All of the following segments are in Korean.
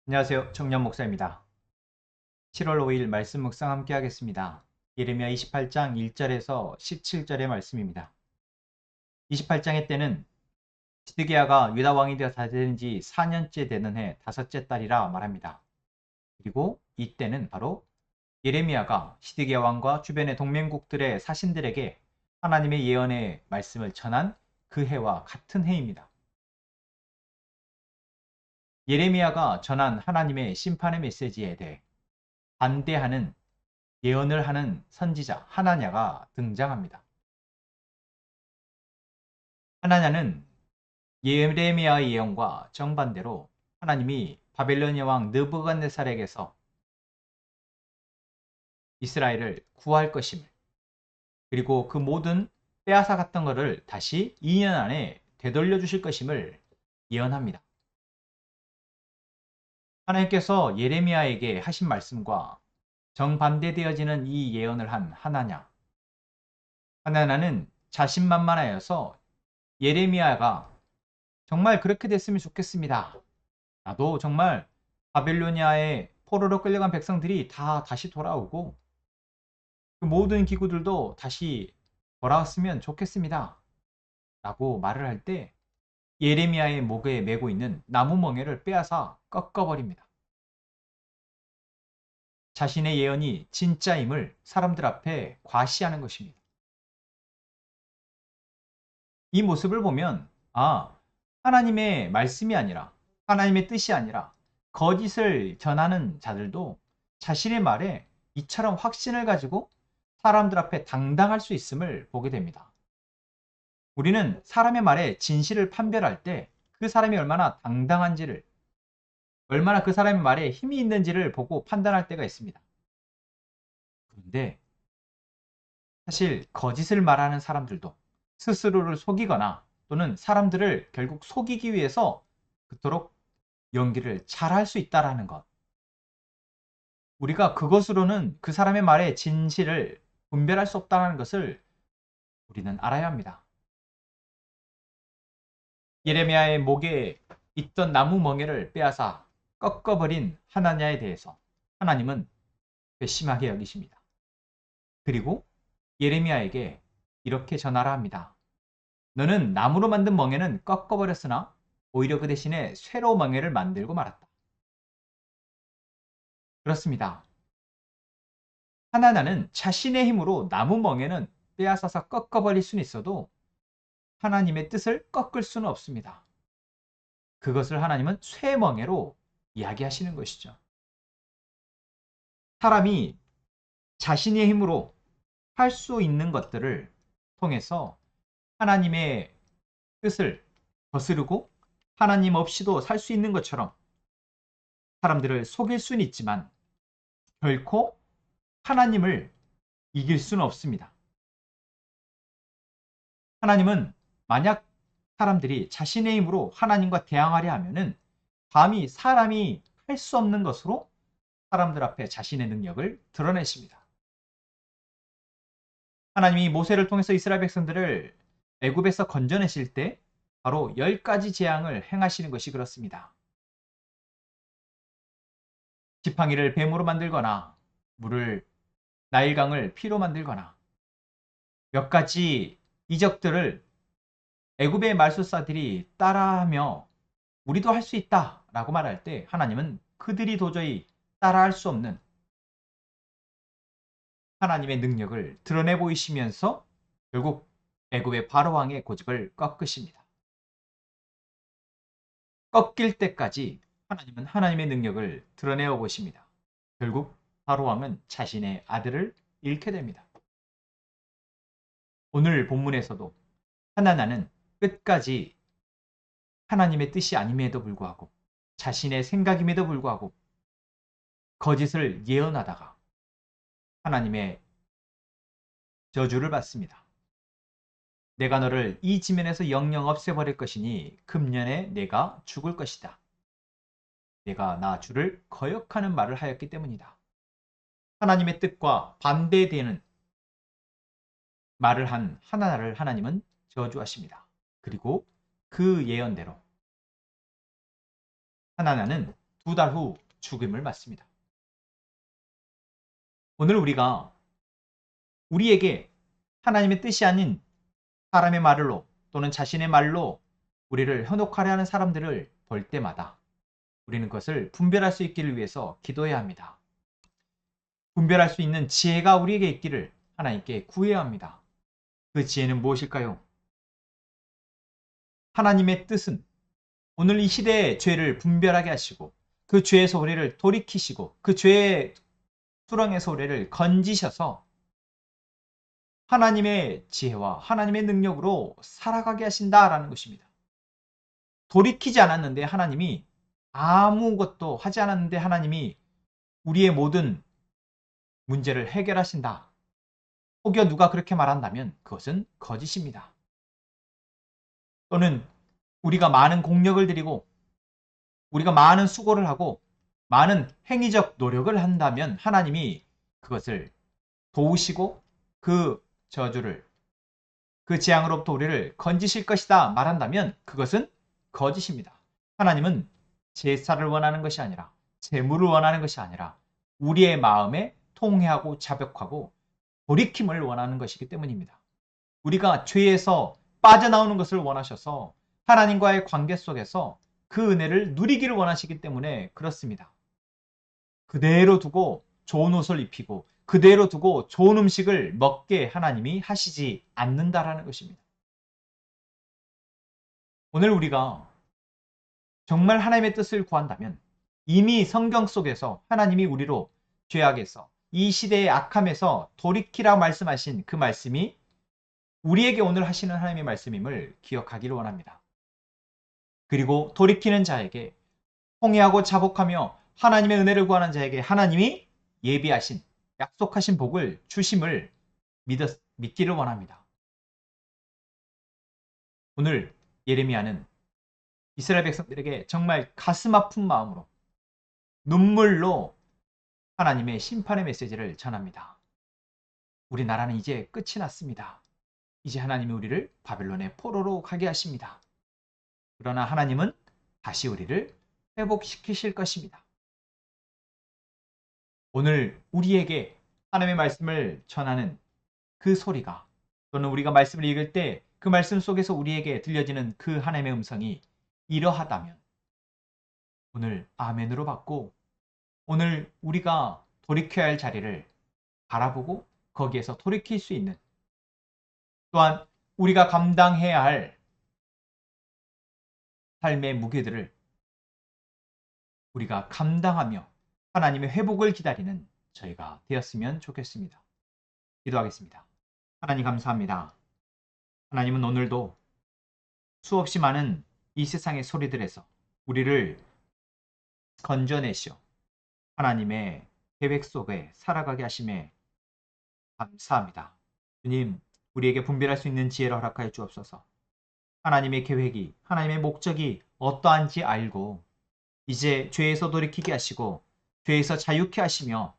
안녕하세요. 청년 목사입니다. 7월 5일 말씀 묵상 함께 하겠습니다. 예레미야 28장 1절에서 17절의 말씀입니다. 28장의 때는 시드기야가 유다 왕이 되어 다된 지 4년째 되는 해 다섯째 달이라 말합니다. 그리고 이 때는 바로 예레미야가 시드기야 왕과 주변의 동맹국들의 사신들에게 하나님의 예언의 말씀을 전한 그 해와 같은 해입니다. 예레미야가 전한 하나님의 심판의 메시지에 대해 반대하는 예언을 하는 선지자 하나냐가 등장합니다. 하나냐는 예레미야의 예언과 정반대로 하나님이 바벨로니아 왕 느부갓네살에게서 이스라엘을 구할 것임을, 그리고 그 모든 빼앗아갔던 것을 다시 2년 안에 되돌려 주실 것임을 예언합니다. 하나님께서 예레미야에게 하신 말씀과 정반대되어지는 이 예언을 한 하나냐. 하나냐는 자신만만하여서 예레미야가 정말 그렇게 됐으면 좋겠습니다. 나도 정말 바벨로니아의 포로로 끌려간 백성들이 다 다시 돌아오고 그 모든 기구들도 다시 돌아왔으면 좋겠습니다. 라고 말을 할 때 예레미야의 목에 메고 있는 나무 멍에를 빼앗아 꺾어버립니다. 자신의 예언이 진짜임을 사람들 앞에 과시하는 것입니다. 이 모습을 보면 하나님의 말씀이 아니라, 하나님의 뜻이 아니라 거짓을 전하는 자들도 자신의 말에 이처럼 확신을 가지고 사람들 앞에 당당할 수 있음을 보게 됩니다. 우리는 사람의 말에 진실을 판별할 때 그 사람이 얼마나 당당한지를, 얼마나 그 사람의 말에 힘이 있는지를 보고 판단할 때가 있습니다. 그런데 사실 거짓을 말하는 사람들도 스스로를 속이거나 또는 사람들을 결국 속이기 위해서 그토록 연기를 잘할 수 있다라는 것. 우리가 그것으로는 그 사람의 말의 진실을 분별할 수 없다는 것을 우리는 알아야 합니다. 예레미야의 목에 있던 나무 멍에를 빼앗아 꺾어버린 하나냐에 대해서 하나님은 괘씸하게 여기십니다. 그리고 예레미야에게 이렇게 전하라 합니다. 너는 나무로 만든 멍에는 꺾어버렸으나 오히려 그 대신에 쇠로 멍에를 만들고 말았다. 그렇습니다. 하나나는 자신의 힘으로 나무 멍에는 빼앗아서 꺾어버릴 수는 있어도 하나님의 뜻을 꺾을 수는 없습니다. 그것을 하나님은 쇠멍에로 이야기하시는 것이죠. 사람이 자신의 힘으로 할 수 있는 것들을 통해서 하나님의 뜻을 거스르고 하나님 없이도 살 수 있는 것처럼 사람들을 속일 수는 있지만 결코 하나님을 이길 수는 없습니다. 하나님은 만약 사람들이 자신의 힘으로 하나님과 대항하려 하면은 감히 사람이 할 수 없는 것으로 사람들 앞에 자신의 능력을 드러내십니다. 하나님이 모세를 통해서 이스라엘 백성들을 애굽에서 건져내실 때 바로 10가지 재앙을 행하시는 것이 그렇습니다. 지팡이를 뱀으로 만들거나 물을 나일강을 피로 만들거나 몇 가지 이적들을 애굽의 말술사들이 따라하며 우리도 할 수 있다라고 말할 때 하나님은 그들이 도저히 따라할 수 없는 하나님의 능력을 드러내 보이시면서 결국 애굽의 바로 왕의 고집을 꺾으십니다. 꺾일 때까지 하나님은 하나님의 능력을 드러내어 보십니다. 결국 바로 왕은 자신의 아들을 잃게 됩니다. 오늘 본문에서도 하나나는 끝까지 하나님의 뜻이 아님에도 불구하고 자신의 생각임에도 불구하고 거짓을 예언하다가 하나님의 저주를 받습니다. 내가 너를 이 지면에서 영영 없애버릴 것이니 금년에 내가 죽을 것이다. 내가 나 주를 거역하는 말을 하였기 때문이다. 하나님의 뜻과 반대되는 말을 한 하나나를 하나님은 저주하십니다. 그리고 그 예언대로 하나나는 2달 후 죽음을 맞습니다. 오늘 우리가 우리에게 하나님의 뜻이 아닌 사람의 말로 또는 자신의 말로 우리를 현혹하려 하는 사람들을 볼 때마다 우리는 그것을 분별할 수 있기를 위해서 기도해야 합니다. 분별할 수 있는 지혜가 우리에게 있기를 하나님께 구해야 합니다. 그 지혜는 무엇일까요? 하나님의 뜻은 오늘 이 시대의 죄를 분별하게 하시고 그 죄에서 우리를 돌이키시고 그 죄의 수렁에서 우리를 건지셔서 하나님의 지혜와 하나님의 능력으로 살아가게 하신다라는 것입니다. 돌이키지 않았는데 하나님이 아무것도 하지 않았는데 하나님이 우리의 모든 문제를 해결하신다. 혹여 누가 그렇게 말한다면 그것은 거짓입니다. 또는 우리가 많은 공력을 들이고 우리가 많은 수고를 하고 많은 행위적 노력을 한다면 하나님이 그것을 도우시고 그 저주를 그 재앙으로부터 우리를 건지실 것이다 말한다면 그것은 거짓입니다. 하나님은 제사를 원하는 것이 아니라 재물을 원하는 것이 아니라 우리의 마음에 통회하고 자백하고 돌이킴을 원하는 것이기 때문입니다. 우리가 죄에서 빠져나오는 것을 원하셔서 하나님과의 관계 속에서 그 은혜를 누리기를 원하시기 때문에 그렇습니다. 그대로 두고 좋은 옷을 입히고 그대로 두고 좋은 음식을 먹게 하나님이 하시지 않는다라는 것입니다. 오늘 우리가 정말 하나님의 뜻을 구한다면 이미 성경 속에서 하나님이 우리로 죄악에서 이 시대의 악함에서 돌이키라 말씀하신 그 말씀이 우리에게 오늘 하시는 하나님의 말씀임을 기억하기를 원합니다. 그리고 돌이키는 자에게 통회하고 자복하며 하나님의 은혜를 구하는 자에게 하나님이 예비하신 약속하신 복을 주심을 믿기를 원합니다. 오늘 예레미야는 이스라엘 백성들에게 정말 가슴 아픈 마음으로 눈물로 하나님의 심판의 메시지를 전합니다. 우리나라는 이제 끝이 났습니다. 이제 하나님이 우리를 바벨론의 포로로 가게 하십니다. 그러나 하나님은 다시 우리를 회복시키실 것입니다. 오늘 우리에게 하나님의 말씀을 전하는 그 소리가 또는 우리가 말씀을 읽을 때 그 말씀 속에서 우리에게 들려지는 그 하나님의 음성이 이러하다면 오늘 아멘으로 받고 오늘 우리가 돌이켜야 할 자리를 바라보고 거기에서 돌이킬 수 있는 또한 우리가 감당해야 할 삶의 무게들을 우리가 감당하며 하나님의 회복을 기다리는 저희가 되었으면 좋겠습니다. 기도하겠습니다. 하나님 감사합니다. 하나님은 오늘도 수없이 많은 이 세상의 소리들에서 우리를 건져내시어 하나님의 계획 속에 살아가게 하심에 감사합니다. 주님, 우리에게 분별할 수 있는 지혜를 허락하여 주옵소서. 하나님의 계획이, 하나님의 목적이 어떠한지 알고 이제 죄에서 돌이키게 하시고 죄에서 자유케 하시며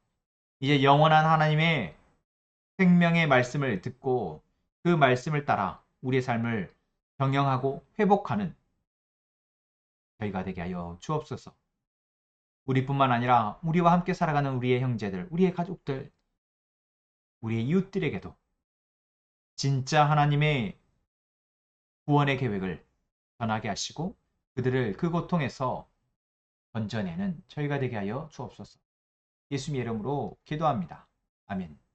이제 영원한 하나님의 생명의 말씀을 듣고 그 말씀을 따라 우리의 삶을 경영하고 회복하는 저희가 되게 하여 주옵소서. 우리뿐만 아니라 우리와 함께 살아가는 우리의 형제들, 우리의 가족들, 우리의 이웃들에게도 진짜 하나님의 구원의 계획을 전하게 하시고 그들을 그 고통에서 건져내는 저희가 되게 하여 주옵소서. 예수님의 이름으로 기도합니다. 아멘.